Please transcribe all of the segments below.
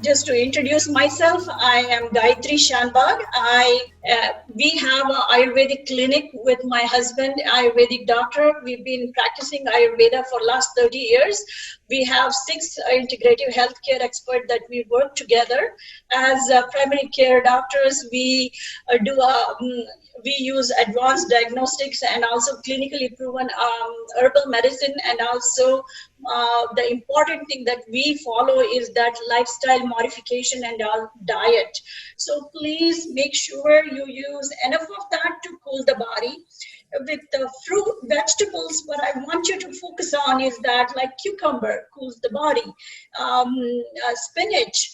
just to introduce myself, I am Gayatri Shanbag. We have an Ayurvedic clinic with my husband, Ayurvedic doctor. We've been practicing Ayurveda for last 30 years. We have 6 integrative healthcare experts that we work together as primary care doctors. We use advanced diagnostics and also clinically proven herbal medicine, and also the important thing that we follow is that lifestyle modification and our diet. So please make sure you use enough of that to cool the body. With the fruit, vegetables, what I want you to focus on is that, like cucumber cools the body, spinach,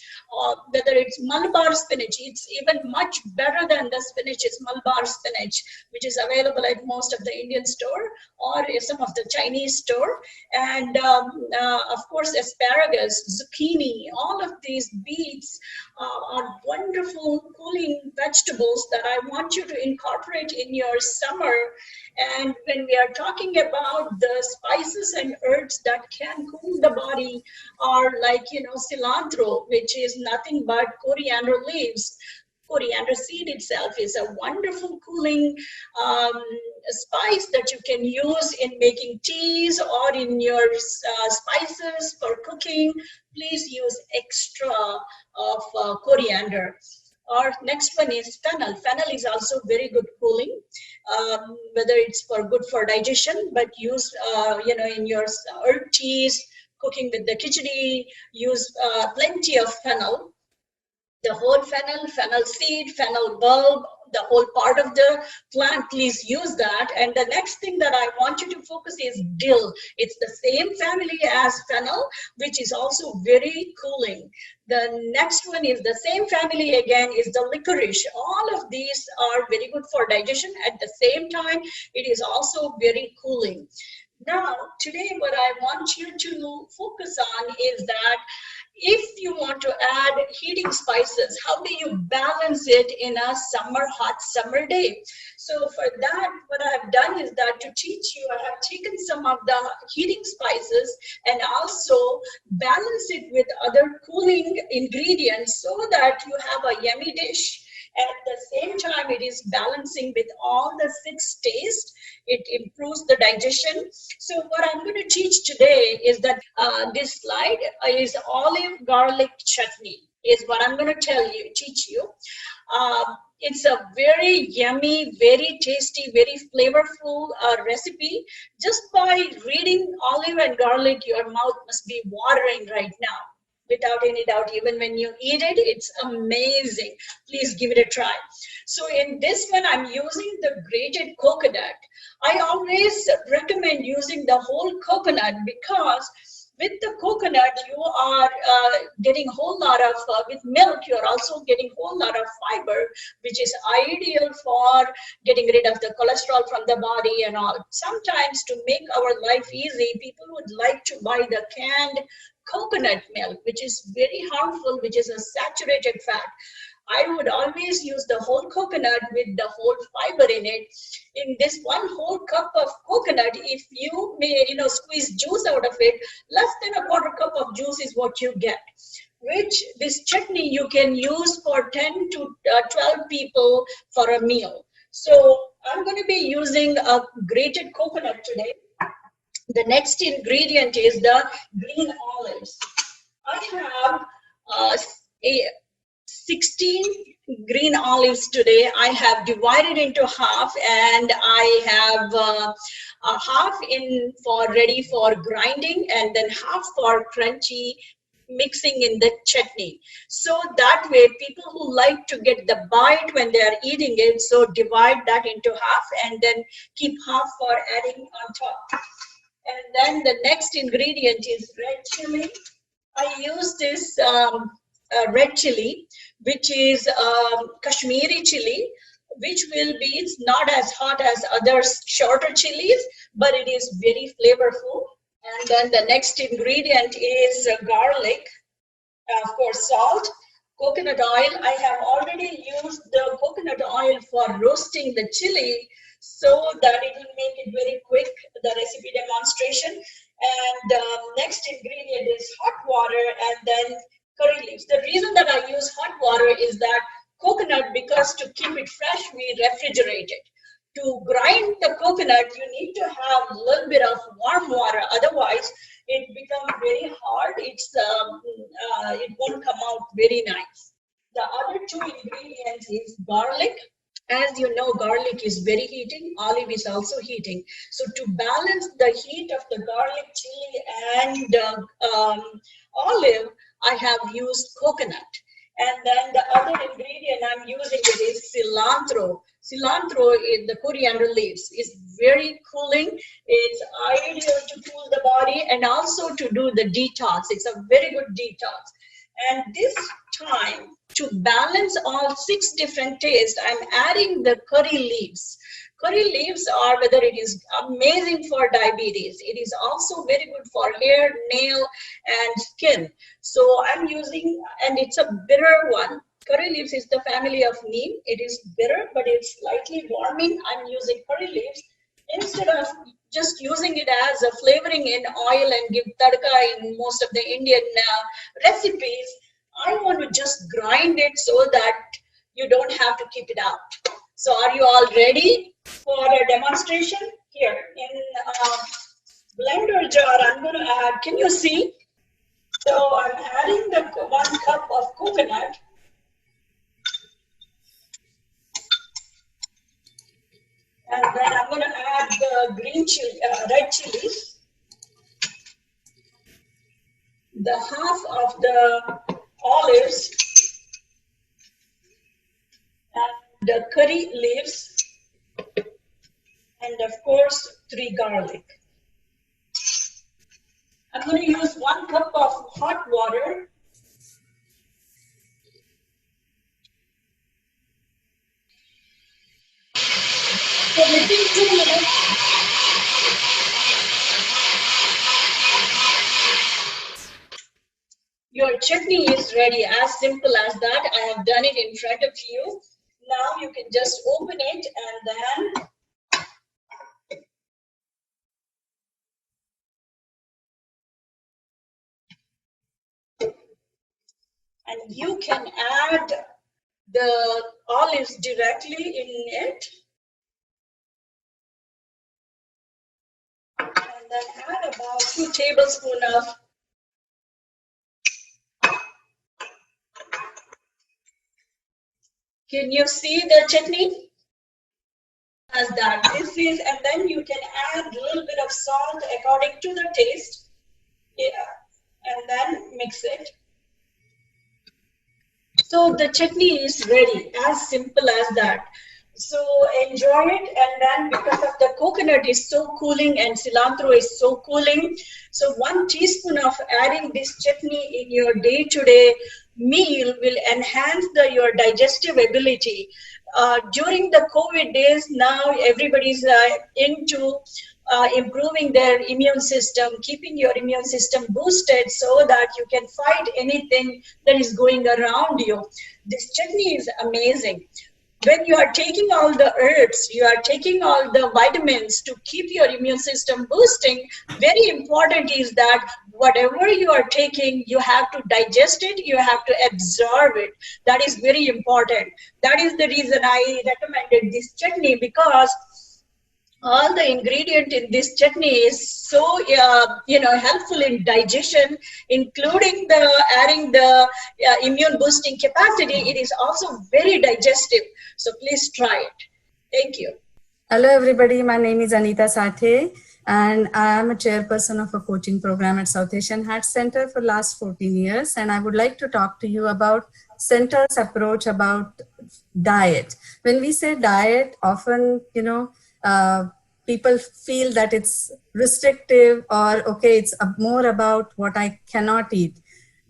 whether it's Malabar spinach, it's even much better than the spinach. It's Malabar spinach, which is available at most of the Indian store or some of the Chinese store. And of course, asparagus, zucchini, all of these beets are wonderful cooling vegetables that I want you to incorporate in your summer. And when we are talking about the spices and herbs that can cool the body, are like, cilantro, which is nothing but coriander leaves. Coriander seed itself is a wonderful cooling spice that you can use in making teas or in your spices for cooking. Please use extra of coriander. Our next one is fennel. Fennel is also very good cooling, whether it's for good for digestion, but use in your herb teas, cooking with the khichdi, use plenty of fennel. The whole fennel seed, fennel bulb, the whole part of the plant, please use that. And the next thing that I want you to focus is dill. It's the same family as fennel, which is also very cooling. The next one is the same family again, is the licorice. All of these are very good for digestion. At the same time, it is also very cooling. Now, today what I want you to focus on is that if you want to add heating spices, how do you balance it in a hot summer day? So for that, what I have done is that to teach you, I have taken some of the heating spices and also balance it with other cooling ingredients so that you have a yummy dish. At the same time, it is balancing with all the 6 tastes. It improves the digestion. So what I'm going to teach today is that this slide is olive garlic chutney is what I'm going to teach you. It's a very yummy, very tasty, very flavorful recipe. Just by reading olive and garlic, your mouth must be watering right now. Without any doubt, even when you eat it, it's amazing. Please give it a try. So in this one, I'm using the grated coconut. I always recommend using the whole coconut because with the coconut, you are getting a whole lot of, with milk, you're also getting a whole lot of fiber, which is ideal for getting rid of the cholesterol from the body and all. Sometimes to make our life easy, people would like to buy the canned coconut milk, which is very harmful, which is a saturated fat. I would always use the whole coconut with the whole fiber in it. In this 1 whole cup of coconut, if you may, squeeze juice out of it, less than a quarter cup of juice is what you get. Which this chutney you can use for 10 to 12 people for a meal. So I'm going to be using a grated coconut today. The next ingredient is the green olives. I have 16 green olives today. I have divided into half, and I have a half in for ready for grinding, and then half for crunchy mixing in the chutney. So that way, people who like to get the bite when they are eating it, so divide that into half and then keep half for adding on top. And then the next ingredient is red chili. I use this red chili, which is Kashmiri chili, which will be, it's not as hot as other shorter chilies, but it is very flavorful. And then the next ingredient is garlic, of course, salt, coconut oil. I have already used the coconut oil for roasting the chili so that it will make it very quick, the recipe demonstration. And next ingredient is hot water, and then curry leaves. The reason that I use hot water is that coconut, because to keep it fresh, we refrigerate it. To grind the coconut, you need to have a little bit of warm water. Otherwise, it becomes very hard. It won't come out very nice. The other two ingredients is garlic. As you know, garlic is very heating. Olive is also heating. So to balance the heat of the garlic, chili, and olive, I have used coconut. And then the other ingredient I'm using it is cilantro. Cilantro in the coriander leaves is very cooling. It's ideal to cool the body and also to do the detox. It's a very good detox. And this time, to balance all 6 different tastes, I'm adding the curry leaves. Curry leaves are, whether it is amazing for diabetes, it is also very good for hair, nail, and skin. So I'm using, and it's a bitter one. Curry leaves is the family of neem. It is bitter, but it's slightly warming. I'm using curry leaves instead of just using it as a flavoring in oil and give tadka in most of the Indian recipes. I want to just grind it so that you don't have to keep it out. So are you all ready for a demonstration? Here in blender jar, I'm going to add, can you see? So I'm adding the 1 cup of coconut. And then I'm going to add the red chilies, the half of the olives, and the curry leaves, and of course 3 garlic. I'm going to use 1 cup of hot water. So within 2 minutes, your chutney is ready. As simple as that. I have done it in front of you. Now you can just open it and then you can add the olives directly in it. And then add about 2 tablespoons of Can you see the chutney? As that. This is, and then you can add a little bit of salt according to the taste. Yeah. And then mix it. So the chutney is ready, as simple as that. So enjoy it, and then because of the coconut is so cooling and cilantro is so cooling, so 1 teaspoon of adding this chutney in your day-to-day meal will enhance your digestive ability. During the COVID days, now everybody's into improving their immune system, keeping your immune system boosted so that you can fight anything that is going around you. This chutney is amazing. When you are taking all the herbs, you are taking all the vitamins to keep your immune system boosting. Very important is that whatever you are taking, you have to digest it, you have to absorb it. That is very important. That is the reason I recommended this chutney, because all the ingredient in this chutney is so helpful in digestion, including the adding the immune boosting capacity. It is also very digestive. So please try it. Thank you. Hello everybody, my name is Anita Sathe and I am a chairperson of a coaching program at South Asian Heart Center for last 14 years, and I would like to talk to you about Center's approach about diet. When we say diet, often people feel that it's restrictive or okay, it's more about what I cannot eat.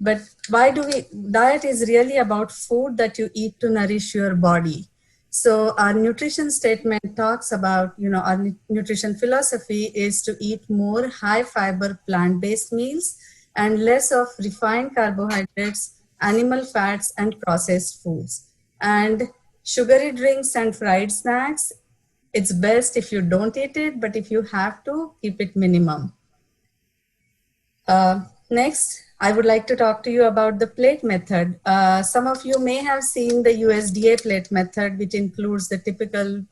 But diet is really about food that you eat to nourish your body. So our nutrition statement talks about, our nutrition philosophy is to eat more high fiber plant-based meals and less of refined carbohydrates, animal fats, and processed foods. And sugary drinks and fried snacks, it's best if you don't eat it, but if you have to, keep it minimum. Next, I would like to talk to you about the plate method. Some of you may have seen the USDA plate method, which includes the typical,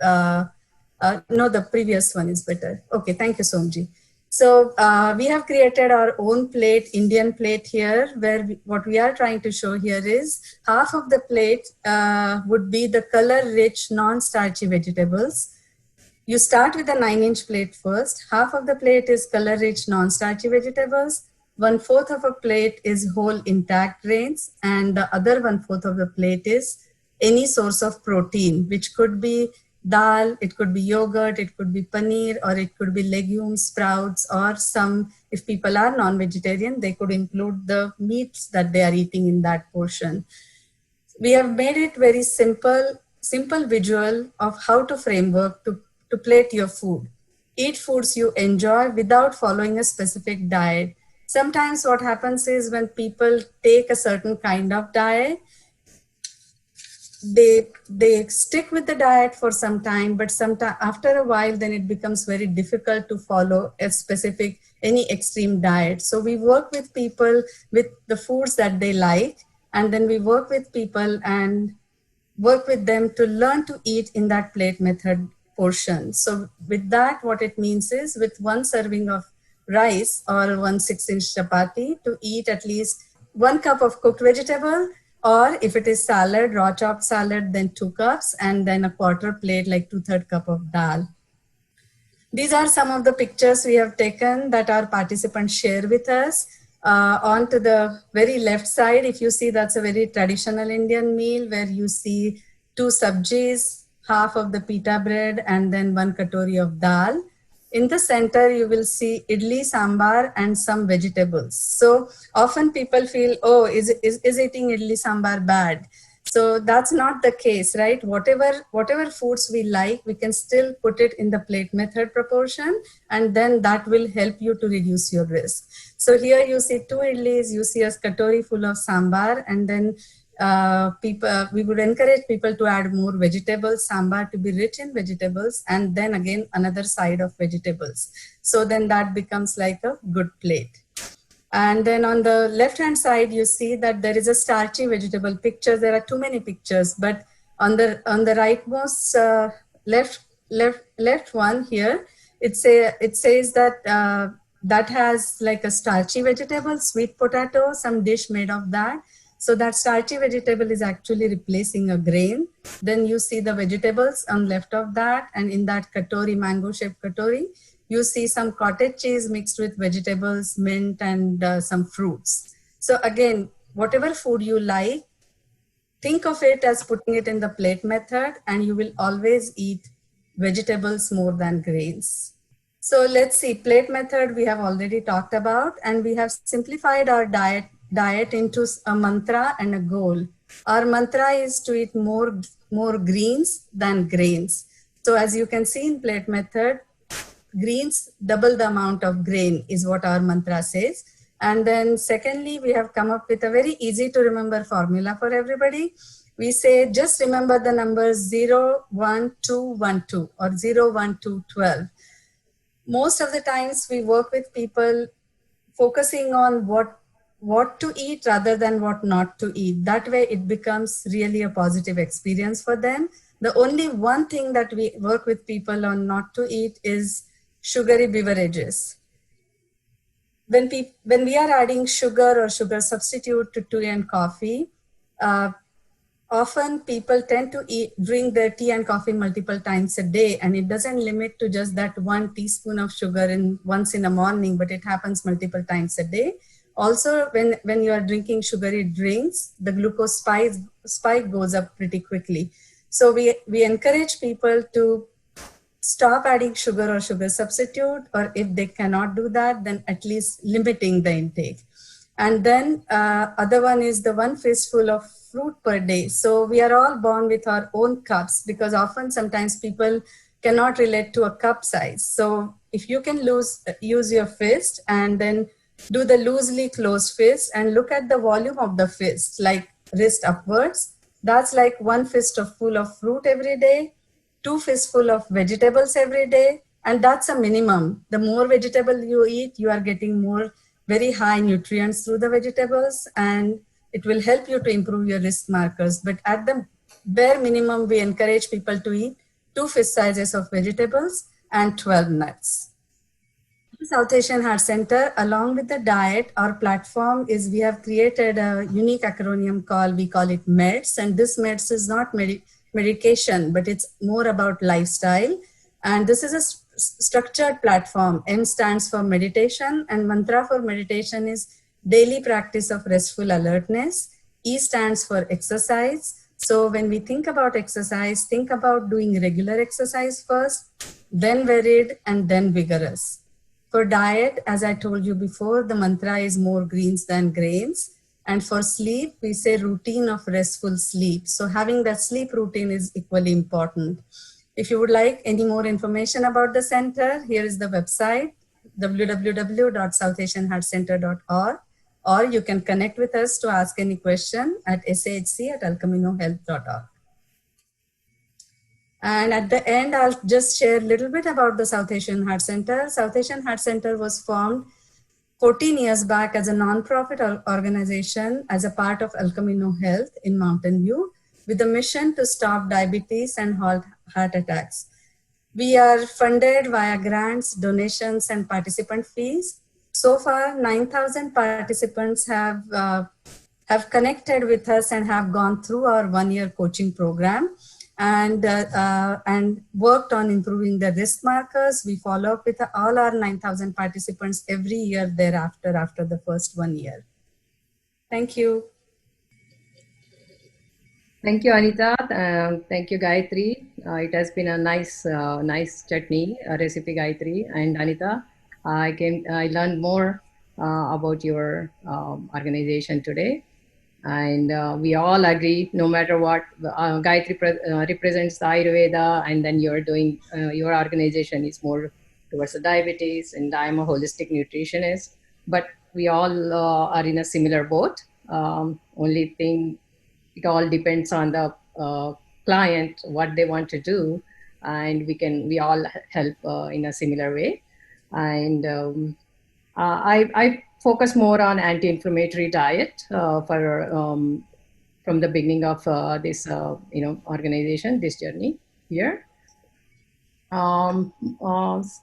no, the previous one is better. Okay, thank you, Somji. So we have created our own plate, Indian plate here, where what we are trying to show here is half of the plate would be the color-rich, non-starchy vegetables. You start with a 9-inch plate first. Half of the plate is color-rich, non-starchy vegetables. 1/4 of a plate is whole intact grains, and the other 1/4 of the plate is any source of protein, which could be dal, it could be yogurt, it could be paneer, or it could be legumes, sprouts, or some, if people are non-vegetarian, they could include the meats that they are eating in that portion. We have made it very simple visual of how to framework to plate your food. Eat foods you enjoy without following a specific diet. Sometimes what happens is when people take a certain kind of diet, they stick with the diet for some time, but sometime after a while, then it becomes very difficult to follow a specific, any extreme diet. So we work with people with the foods that they like, and then we work with people and work with them to learn to eat in that plate method portion. So with that, what it means is with 1 serving of rice or 1 6-inch chapati, to eat at least 1 cup of cooked vegetable, or if it is salad, raw chopped salad, then 2 cups, and then a 1/4 plate, like 2/3 cup of dal. These are some of the pictures we have taken that our participants share with us. On to the very left side, if you see, that's a very traditional Indian meal where you see 2 sabjis, half of the pita bread, and then 1 katori of dal. In the center, you will see idli, sambar, and some vegetables. So often people feel, oh, is eating idli, sambar bad? So that's not the case, right? Whatever foods we like, we can still put it in the plate method proportion, and then that will help you to reduce your risk. So here you see 2 idlis, you see a katori full of sambar, and then we would encourage people to add more vegetables, sambar to be rich in vegetables, and then again another side of vegetables. So then that becomes like a good plate. And then on the left hand side, you see that there is a starchy vegetable picture. There are too many pictures, but on the rightmost left one here, it says that that has like a starchy vegetable, sweet potato, some dish made of that. So that starchy vegetable is actually replacing a grain. Then you see the vegetables on left of that, and in that katori, mango shaped katori, you see some cottage cheese mixed with vegetables, mint, and some fruits. So again, whatever food you like, think of it as putting it in the plate method, and you will always eat vegetables more than grains. So let's see, plate method we have already talked about, and we have simplified our diet into a mantra and a goal. Our mantra is to eat more greens than grains. So as you can see in plate method, greens double the amount of grain is what our mantra says. And then secondly, we have come up with a very easy to remember formula for everybody. We say, just remember the numbers 0, 1, 2, 1, 2 or 0, 1, 2, 12. Most of the times we work with people focusing on what to eat rather than what not to eat. That way it becomes really a positive experience for them. The only one thing that we work with people on not to eat is sugary beverages. When we are adding sugar or sugar substitute to tea and coffee, often people tend to drink their tea and coffee multiple times a day, and it doesn't limit to just that 1 teaspoon of sugar once in the morning, but it happens multiple times a day. Also, when you are drinking sugary drinks, the glucose spike goes up pretty quickly. So we encourage people to stop adding sugar or sugar substitute, or if they cannot do that, then at least limiting the intake. And then other one is the 1 fistful of fruit per day. So we are all born with our own cups, because sometimes people cannot relate to a cup size. So if you can use your fist and then do the loosely closed fist and look at the volume of the fist, like wrist upwards, that's like 1 fist full of fruit every day, 2 fistful of vegetables every day, and that's a minimum. The more vegetable you eat, you are getting more very high nutrients through the vegetables, and it will help you to improve your risk markers. But at the bare minimum, we encourage people to eat 2 fist sizes of vegetables and 12 nuts. South Asian Heart Center, along with the diet, our platform is we have created a unique acronym we call it MEDS, and this MEDS is not medication, but it's more about lifestyle. And this is a structured platform. M stands for meditation, and mantra for meditation is daily practice of restful alertness. E stands for exercise. So when we think about exercise, think about doing regular exercise first, then varied, and then vigorous. For diet, as I told you before, the mantra is more greens than grains. And for sleep, we say routine of restful sleep. So having that sleep routine is equally important. If you would like any more information about the center, here is the website, www.southasianheartcenter.org, or you can connect with us to ask any question at sahc@alcaminohealth.org. And at the end, I'll just share a little bit about the South Asian Heart Center. South Asian Heart Center was formed 14 years back as a nonprofit organization as a part of El Camino Health in Mountain View, with a mission to stop diabetes and heart attacks. We are funded via grants, donations, and participant fees. So far, 9,000 participants have connected with us and have gone through our one-year coaching program and worked on improving the risk markers. We follow up with all our 9,000 participants every year thereafter, after the first 1 year. Thank you. Thank you, Anita. Thank you, Gayatri. It has been a nice chutney recipe, Gayatri and Anita. I learned more about your organization today, and we all agree. No matter what, Gayatri represents the Ayurveda, and then you're doing your organization is more towards the diabetes, and I'm a holistic nutritionist. But we all are in a similar boat. Only thing. It all depends on the client, what they want to do, and we all help in a similar way. And I focus more on anti-inflammatory diet from the beginning of this organization, this journey here.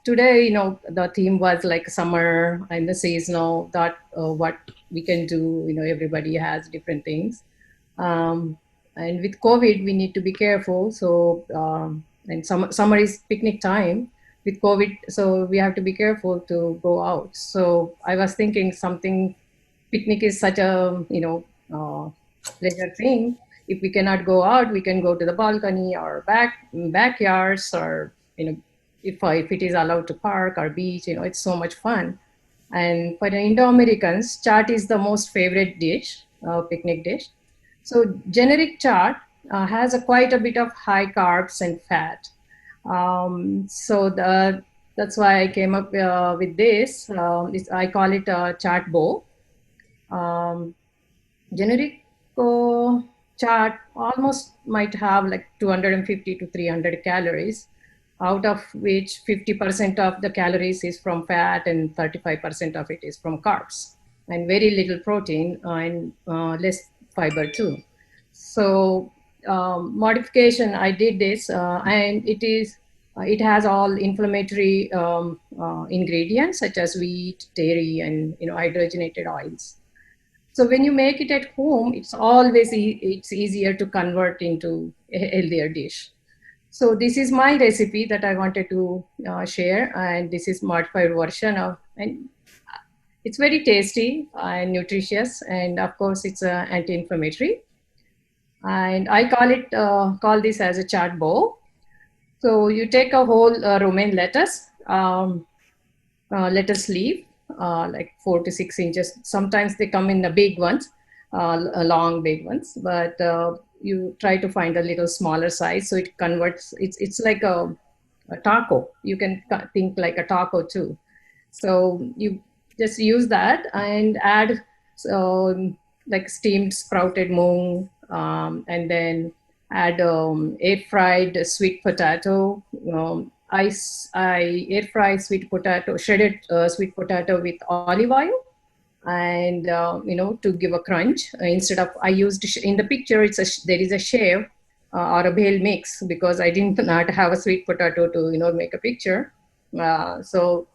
Today, the theme was like summer and the seasonal. That what we can do. Everybody has different things. And with COVID, we need to be careful. So, and summer is picnic time with COVID, so we have to be careful to go out. So I was thinking picnic is such a, pleasure thing. If we cannot go out, we can go to the balcony or backyards, or, if it is allowed to park or beach, it's so much fun. And for the Indo-Americans, chaat is the most favorite dish, picnic dish. So generic chaat has quite a bit of high carbs and fat. So that's why I came up with this. I call it a chaat bowl. Generic chaat almost might have like 250 to 300 calories, out of which 50% of the calories is from fat and 35% of it is from carbs, and very little protein and less fiber too. So modification, I did this, and it has all inflammatory ingredients such as wheat, dairy, and hydrogenated oils. So when you make it at home, it's always it's easier to convert into a healthier dish. So this is my recipe that I wanted to share, and this is modified version of, and it's very tasty and nutritious, and of course it's anti-inflammatory. And I call this as a chaat bowl. So you take a whole romaine lettuce leaf, like 4 to 6 inches. Sometimes they come in the big ones, long big ones, but you try to find a little smaller size, so it converts. It's like a taco. You can think like a taco too. So you just use that and add like steamed sprouted mung, and then add air-fried sweet potato. I air-fry sweet potato, shredded sweet potato with olive oil, and to give a crunch. Instead of, I used in the picture, there is a shave or a bhel mix, because I didn't not have a sweet potato to make a picture. So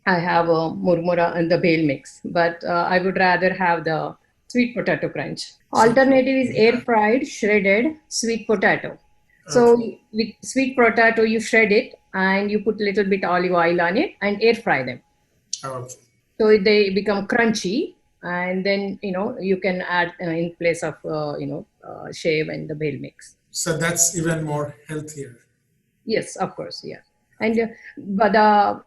I have a murmura and the bhel mix, but I would rather have the sweet potato crunch. Alternative is air fried shredded sweet potato. So with sweet potato, you shred it and you put a little bit olive oil on it and air fry them. Okay. So they become crunchy, and then you can add in place of shave and the bhel mix. So that's even more healthier. Yes, of course, yeah. And but the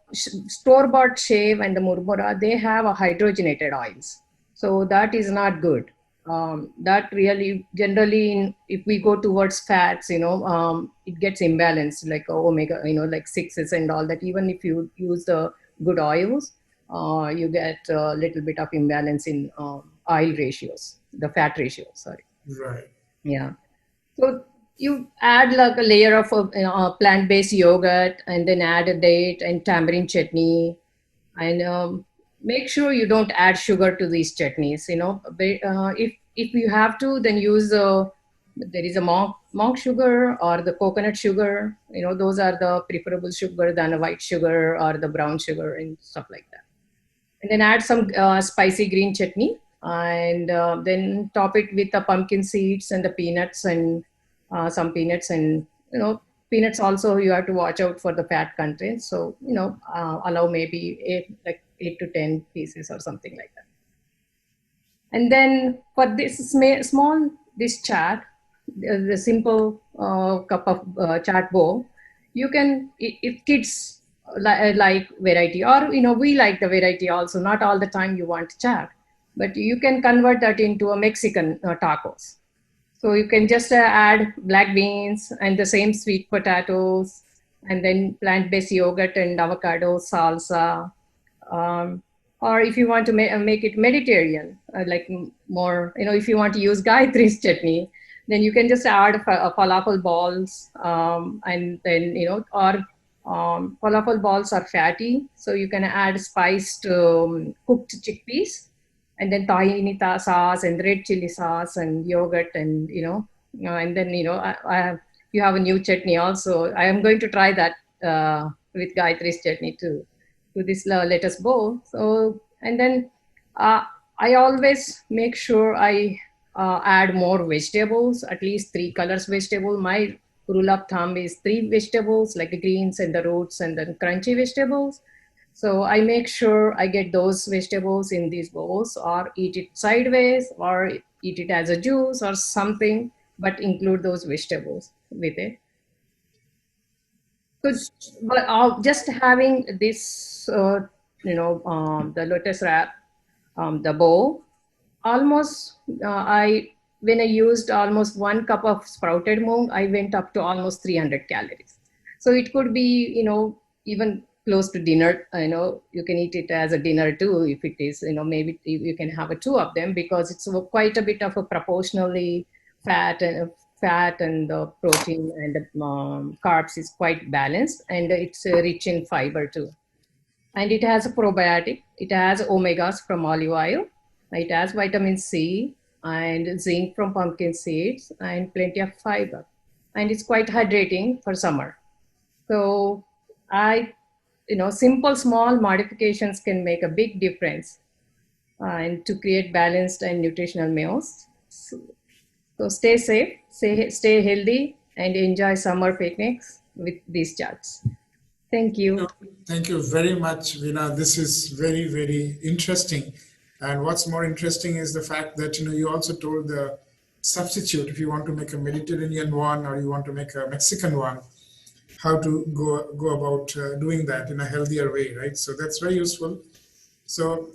store-bought shave and the murmura, they have a hydrogenated oils, so that is not good. That really generally, if we go towards fats, it gets imbalanced, like omega, like 6s and all that. Even if you use the good oils, you get a little bit of imbalance in oil ratios, the fat ratio. Sorry. Right. Yeah. So you add like a layer of plant-based yogurt, and then add a date and tamarind chutney, and make sure you don't add sugar to these chutneys. If you have to, then use there is a monk sugar or the coconut sugar. Those are the preferable sugar than a white sugar or the brown sugar and stuff like that. And then add some spicy green chutney, and then top it with the pumpkin seeds and the peanuts, and some peanuts. And peanuts also, you have to watch out for the fat content, so allow maybe 8 to 10 pieces or something like that. And then for this small chat, the simple cup of chat bowl, you can, if kids like variety, or we like the variety also, not all the time you want chat, but you can convert that into a Mexican tacos. So you can just add black beans and the same sweet potatoes, and then plant-based yogurt and avocado salsa. Or if you want to make it Mediterranean, like more, if you want to use Gayatri's chutney, then you can just add falafel balls, and then, or falafel balls are fatty, so you can add spiced cooked chickpeas, and then tahini sauce and red chili sauce and yogurt, and and then you have a new chutney also. I am going to try that with Gayatri's chutney too, to this lettuce bowl. So, and then I always make sure I add more vegetables, at least 3 colors vegetable. My rule of thumb is 3 vegetables, like the greens and the roots and then crunchy vegetables. So I make sure I get those vegetables in these bowls, or eat it sideways, or eat it as a juice or something, but include those vegetables with it. But just having this, the lotus wrap, the bowl, almost when I used almost 1 cup of sprouted moong, I went up to almost 300 calories. So it could be, even close to dinner. You can eat it as a dinner too, if it is, maybe you can have 2 of them, because it's quite a bit of a proportionally fat, and the protein and the carbs is quite balanced, and it's rich in fiber too. And it has a probiotic. It has omegas from olive oil. It has vitamin C and zinc from pumpkin seeds, and plenty of fiber. And it's quite hydrating for summer. So simple small modifications can make a big difference, and to create balanced and nutritional meals. So stay safe, stay healthy, and enjoy summer picnics with these chats. Thank you. Thank you very much, Veena. This is very, very interesting. And what's more interesting is the fact that, you also told the substitute, if you want to make a Mediterranean one or you want to make a Mexican one, how to go about doing that in a healthier way, right? So that's very useful. So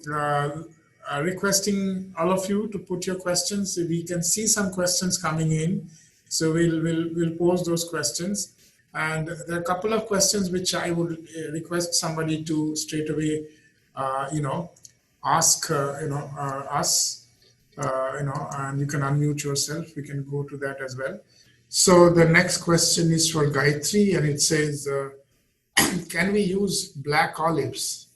requesting all of you to put your questions. We can see some questions coming in, so we'll pose those questions. And there are a couple of questions which I would request somebody to straight away, ask, us, and you can unmute yourself. We can go to that as well. So the next question is for Gayatri, and it says, can we use black olives?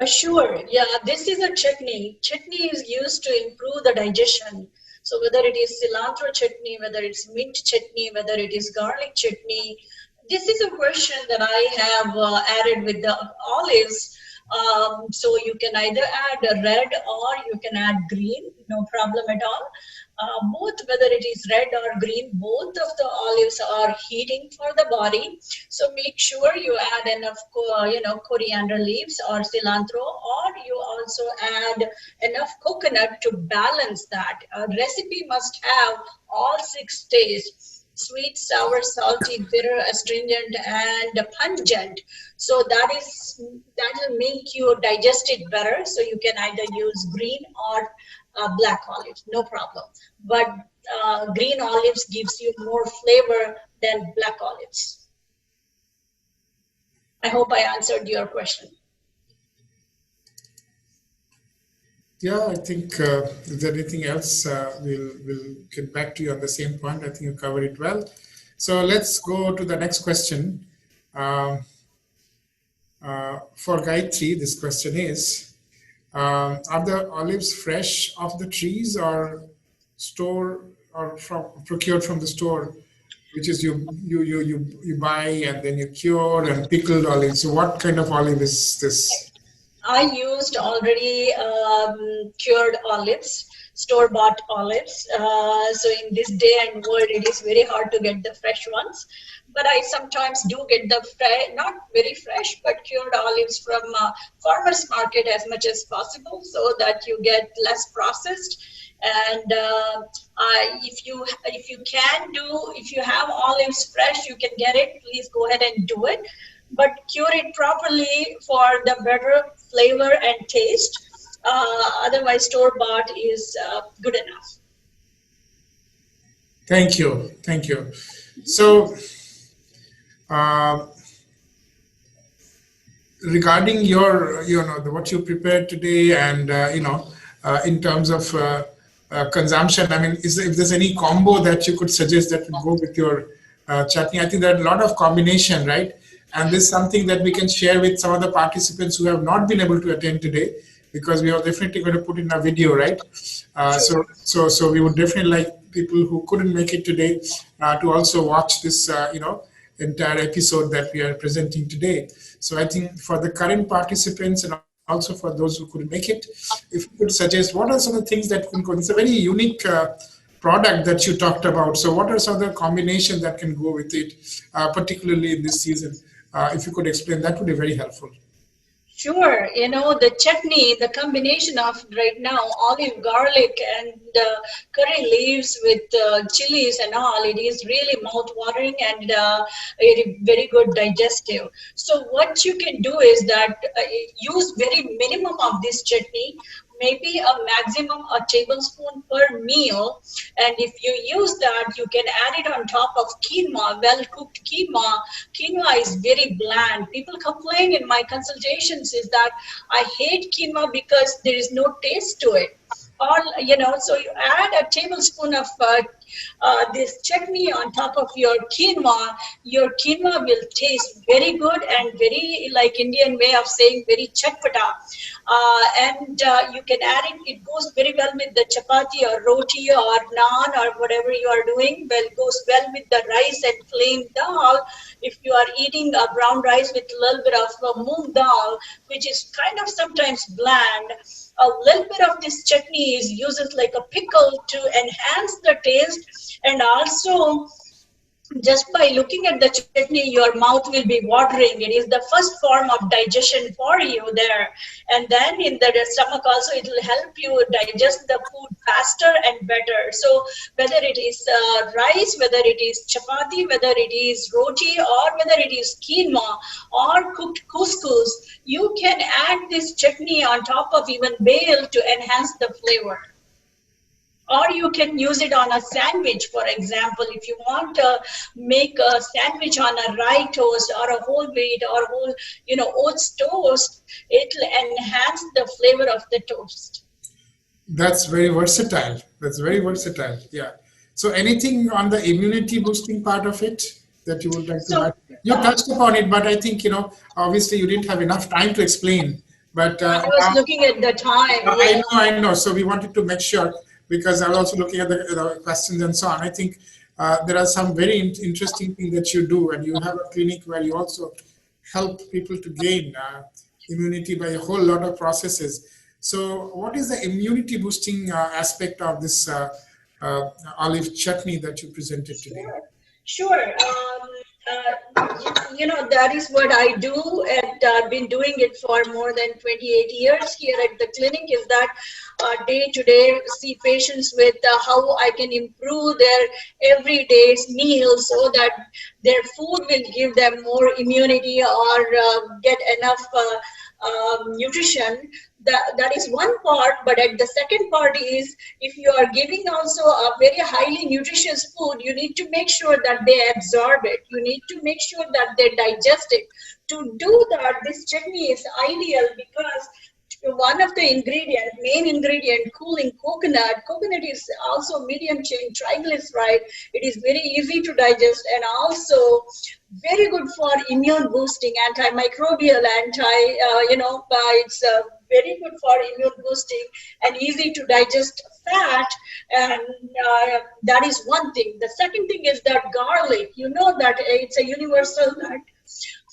Sure. Yeah, this is a chutney. Chutney is used to improve the digestion. So whether it is cilantro chutney, whether it's mint chutney, whether it is garlic chutney, this is a version that I have added with the olives. So you can either add a red or you can add green, no problem at all. Both, whether it is red or green, both of the olives are heating for the body. So make sure you add enough, coriander leaves or cilantro, or you also add enough coconut to balance that. A recipe must have all 6 tastes: sweet, sour, salty, bitter, astringent, and pungent. So that will make you digest it better. So you can either use green or black olives, no problem. But green olives gives you more flavor than black olives. I hope I answered your question. Yeah, I think if there's anything else, we'll get back to you on the same point. I think you covered it well. So let's go to the next question. For Gayatri, this question is, are the olives fresh off the trees or procured from the store, which is you buy and then you cure and pickled olives? So what kind of olive is this? I used already cured olives, store-bought olives. So in this day and world, it is very hard to get the fresh ones. But I sometimes do get the not very fresh, but cured olives from farmers market as much as possible, so that you get less processed. And if you have olives fresh, you can get it. Please go ahead and do it, but cure it properly for the better flavor and taste. Otherwise, store-bought is good enough. Thank you. So, regarding your, what you prepared today, and in terms of consumption, I mean, if there's any combo that you could suggest that would go with your chutney? I think there are a lot of combination, right? And this is something that we can share with some of the participants who have not been able to attend today, because we are definitely going to put in a video, right? So we would definitely like people who couldn't make it today to also watch this, entire episode that we are presenting today. So I think for the current participants and also for those who couldn't make it, if you could suggest what are some of the things that can go. It's a very unique product that you talked about. So what are some of the combinations that can go with it, particularly in this season? If you could explain, that would be very helpful. Sure. The chutney, the combination of right now olive, garlic, and curry leaves with chilies and all, it is really mouth-watering and very good digestive. So what you can do is that use very minimum of this chutney, maybe a maximum a tablespoon per meal. And if you use that, you can add it on top of quinoa, well-cooked quinoa. Quinoa is very bland. People complain in my consultations is that I hate quinoa because there is no taste to it. Or, so you add a tablespoon of this chutney on top of your quinoa will taste very good and very, like Indian way of saying, very chatpata. And you can add it, it goes very well with the chapati or roti or naan or whatever you are doing. Well, it goes well with the rice and plain dal. If you are eating a brown rice with a little bit of moong dal, which is kind of sometimes bland, a little bit of this chutney is used like a pickle to enhance the taste. And also, just by looking at the chutney, your mouth will be watering. It is the first form of digestion for you there. And then in the stomach also, it will help you digest the food faster and better. So whether it is rice, whether it is chapati, whether it is roti, or whether it is quinoa or cooked couscous, you can add this chutney on top of even bale to enhance the flavor. Or you can use it on a sandwich, for example. If you want to make a sandwich on a rye toast or a whole wheat or whole, oats toast, it will enhance the flavor of the toast. That's very versatile. Yeah. So anything on the immunity boosting part of it that you would like to add? You touched upon it, but I think, obviously you didn't have enough time to explain. But I was looking at the time. Yeah. I know. So we wanted to make sure, because I was also looking at the questions and so on. I think there are some very interesting things that you do, and you have a clinic where you also help people to gain immunity by a whole lot of processes. So what is the immunity boosting aspect of this olive chutney that you presented today? Sure. That is what I do, and I've been doing it for more than 28 years here at the clinic, is that day to day see patients with how I can improve their everyday meal so that their food will give them more immunity or get enough nutrition. That is one part, but at the second part is, if you are giving also a very highly nutritious food, you need to make sure that they absorb it. You need to make sure that they digest it. To do that, this chutney is ideal because one of the main ingredient, cooling coconut. Coconut is also medium chain triglyceride. It is very easy to digest and also very good for immune boosting, antimicrobial, it's very good for immune boosting and easy to digest fat. And that is one thing. The second thing is that garlic, that it's a universal nut.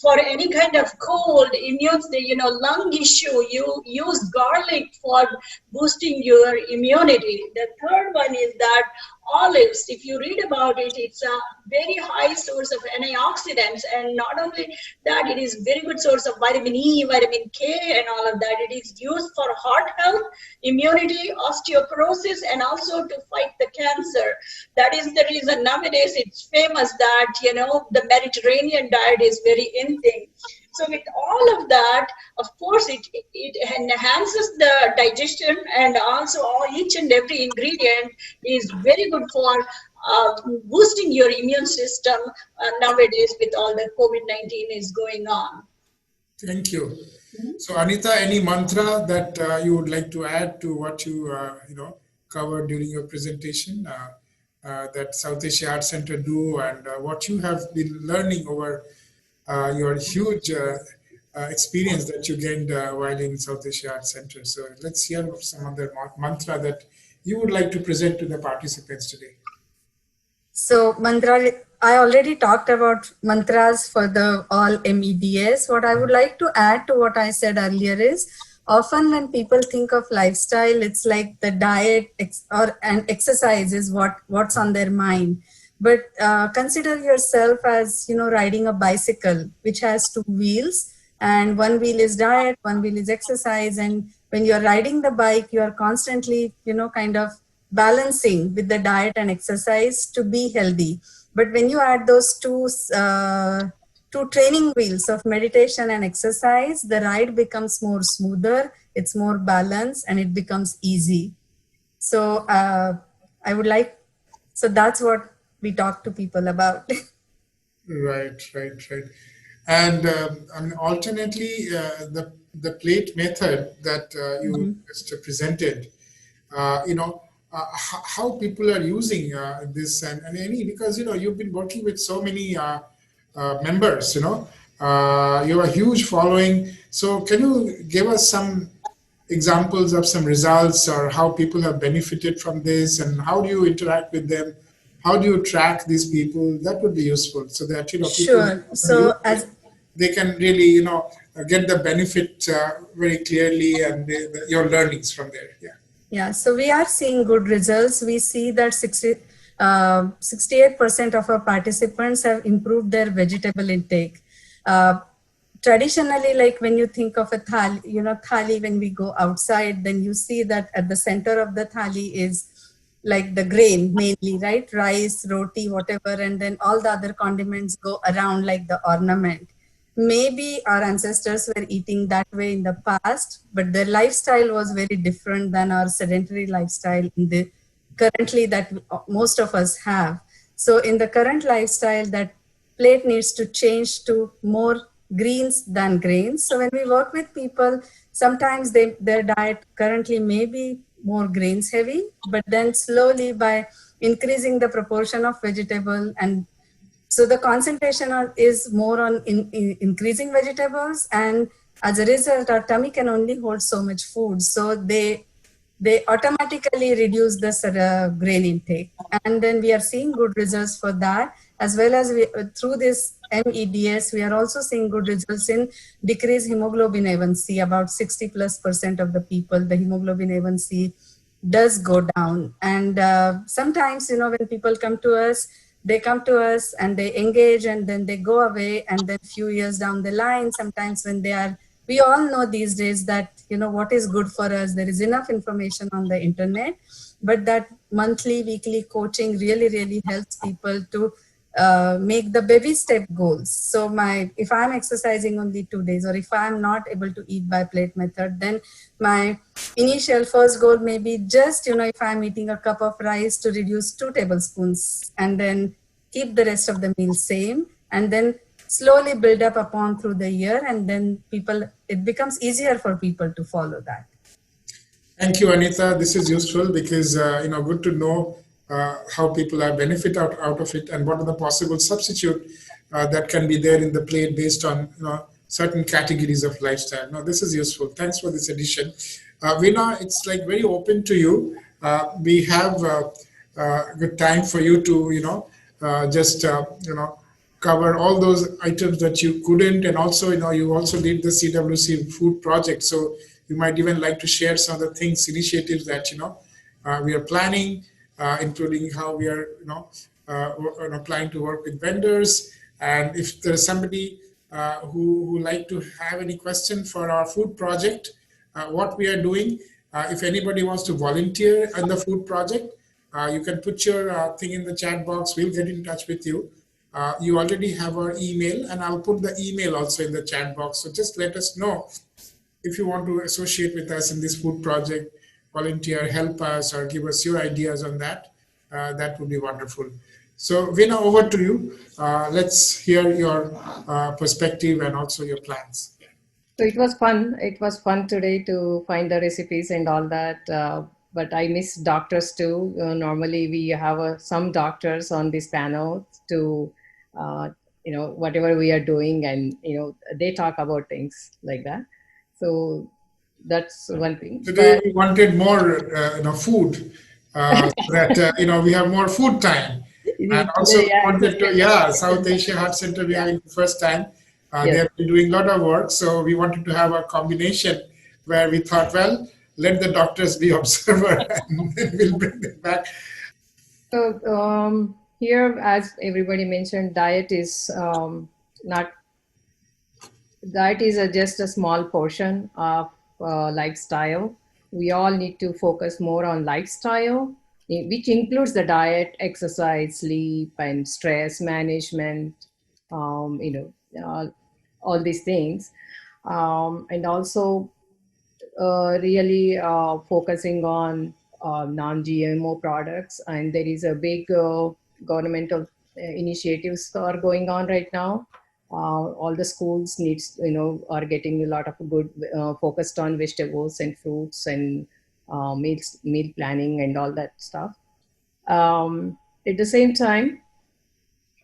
For any kind of cold, lung issue, you use garlic for boosting your immunity. The third one is that olives, if you read about it, it's a very high source of antioxidants, and not only that, it is very good source of vitamin E, vitamin K, and all of that. It is used for heart health, immunity, osteoporosis, and also to fight the cancer. That is the reason nowadays it's famous that the Mediterranean diet is very in thing. So with all of that, of course, it enhances the digestion, and also each and every ingredient is very good for boosting your immune system nowadays with all the COVID-19 is going on. Thank you. So Anita, any mantra that you would like to add to what you covered during your presentation that South Asia Art Center do, and what you have been learning over your huge experience that you gained while in South Asia Art Center. So let's hear some other mantra that you would like to present to the participants today. So mantra, I already talked about mantras for the all MEDS. What I would like to add to what I said earlier is, often when people think of lifestyle, it's like the diet and exercise is what's on their mind. But consider yourself as, riding a bicycle, which has two wheels, and one wheel is diet, one wheel is exercise. And when you're riding the bike, you are constantly, kind of balancing with the diet and exercise to be healthy. But when you add those two training wheels of meditation and exercise, the ride becomes more smoother, it's more balanced, and it becomes easy. So so that's what we talk to people about. Right. And alternately, the plate method that you just presented, how people are using this and any, because you've been working with so many members, you have a huge following. So can you give us some examples of some results, or how people have benefited from this, and how do you interact with them? How do you track these people? That would be useful, so that people, sure. So they can really get the benefit very clearly, and your learnings from there. Yeah, so we are seeing good results. We see that 68% of our participants have improved their vegetable intake. Traditionally, like when you think of a thali, thali, when we go outside, then you see that at the center of the thali is like the grain mainly, right? Rice, roti, whatever, and then all the other condiments go around like the ornament. Maybe our ancestors were eating that way in the past, but their lifestyle was very different than our sedentary lifestyle currently that most of us have. So in the current lifestyle, that plate needs to change to more greens than grains. So when we work with people, sometimes their diet currently may be more grains heavy, but then slowly by increasing the proportion of vegetable, and so the concentration is more on increasing vegetables and as a result, our tummy can only hold so much food. So they automatically reduce the grain intake. And then we are seeing good results for that, as well as through this MEDS, we are also seeing good results in decreased hemoglobin A1C. About 60+% of the people, the hemoglobin A1C does go down. And sometimes, when people come to us, they come to us and they engage and then they go away. And then few years down the line, sometimes when we all know these days that, what is good for us, there is enough information on the internet, but that monthly, weekly coaching really, really helps people to make the baby step goals. So if I'm exercising only 2 days, or if I'm not able to eat by plate method, then my initial first goal may be just, if I'm eating a cup of rice, to reduce 2 tablespoons and then keep the rest of the meal same, and then slowly build up upon through the year, and then it becomes easier for people to follow that. Thank you, Anita. This is useful because, good to know how people are benefit out of it, and what are the possible substitute that can be there in the plate based on, certain categories of lifestyle. Now, this is useful. Thanks for this addition. Veena, it's like very open to you. We have good time for you to, just, cover all those items that you couldn't. And also, you also did the CWC food project. So you might even like to share some of the things, initiatives that, we are planning, including how we are, planning to work with vendors. And if there's somebody who like to have any question for our food project, what we are doing, if anybody wants to volunteer in the food project, you can put your thing in the chat box. We'll get in touch with you. You already have our email, and I'll put the email also in the chat box. So just let us know if you want to associate with us in this food project, volunteer, help us, or give us your ideas on that. That would be wonderful. So Veena, over to you. Let's hear your perspective and also your plans. So it was fun. It was fun today to find the recipes and all that. But I miss doctors too. Normally we have some doctors on this panel to, whatever we are doing, and, they talk about things like that. So that's one thing. Today we wanted more, food, so that, we have more food time. And also wanted to, South Asia Heart Center, we are having the first time. They have been doing a lot of work. So we wanted to have a combination where we thought, well, let the doctors be observer and we'll bring them back. So here, as everybody mentioned, diet is just a small portion of lifestyle. We all need to focus more on lifestyle, which includes the diet, exercise, sleep, and stress management, all these things. And also really focusing on non-GMO products. And there is a big governmental initiatives are going on right now. All the schools are getting a lot of good focused on vegetables and fruits and meal planning and all that stuff. At the same time,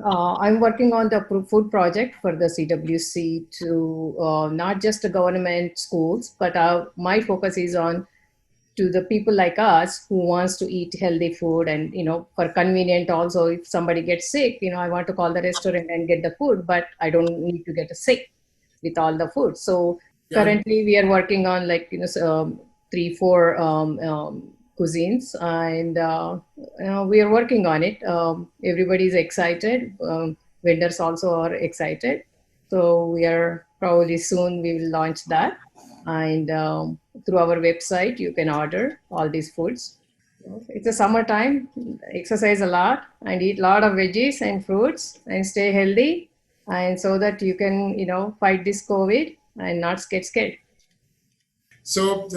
I'm working on the food project for the CWC to not just the government schools, but my focus is on to the people like us who wants to eat healthy food, and for convenient also, if somebody gets sick, I want to call the restaurant and get the food, but I don't need to get sick with all the food. So currently we are working on 3-4 cuisines, and we are working on it. Everybody's excited. Vendors also are excited. So we are probably soon we will launch that. And through our website, you can order all these foods. It's a summertime, exercise a lot and eat a lot of veggies and fruits and stay healthy. And so that you can, fight this COVID and not get scared. So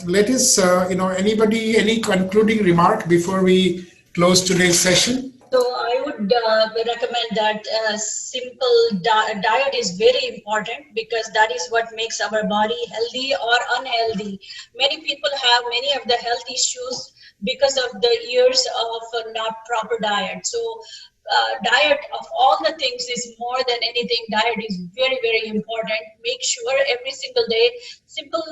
let us, anybody, any concluding remark before we close today's session? So I would recommend that a simple diet is very important, because that is what makes our body healthy or unhealthy. Many people have many of the health issues because of the years of not proper diet. So diet of all the things is more than anything. Diet is very, very important. Make sure every single day, simple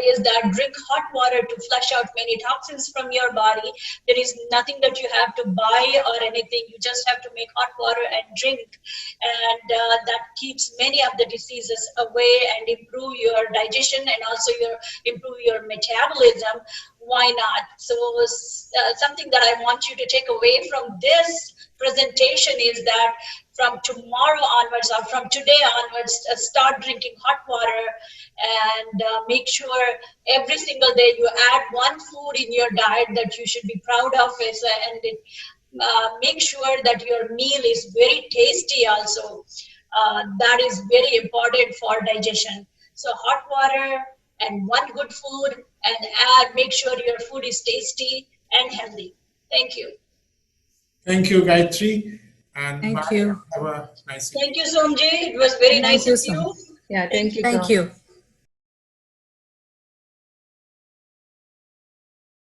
is that drink hot water to flush out many toxins from your body. There is nothing that you have to buy or anything. You just have to make hot water and drink, and that keeps many of the diseases away and improve your digestion and also improve your metabolism. Why not? So something that I want you to take away from this presentation is that from tomorrow onwards or from today onwards, start drinking hot water, and make sure every single day you add one food in your diet that you should be proud of, and make sure that your meal is very tasty also. That is very important for digestion. So hot water and one good food, and make sure your food is tasty and healthy. Thank you. Thank you, Gayatri. And Thank bye. you. Have a nice day. Thank you, Somji. It was very nice you, of you. Som. Yeah, thank you. Thank Tom. you.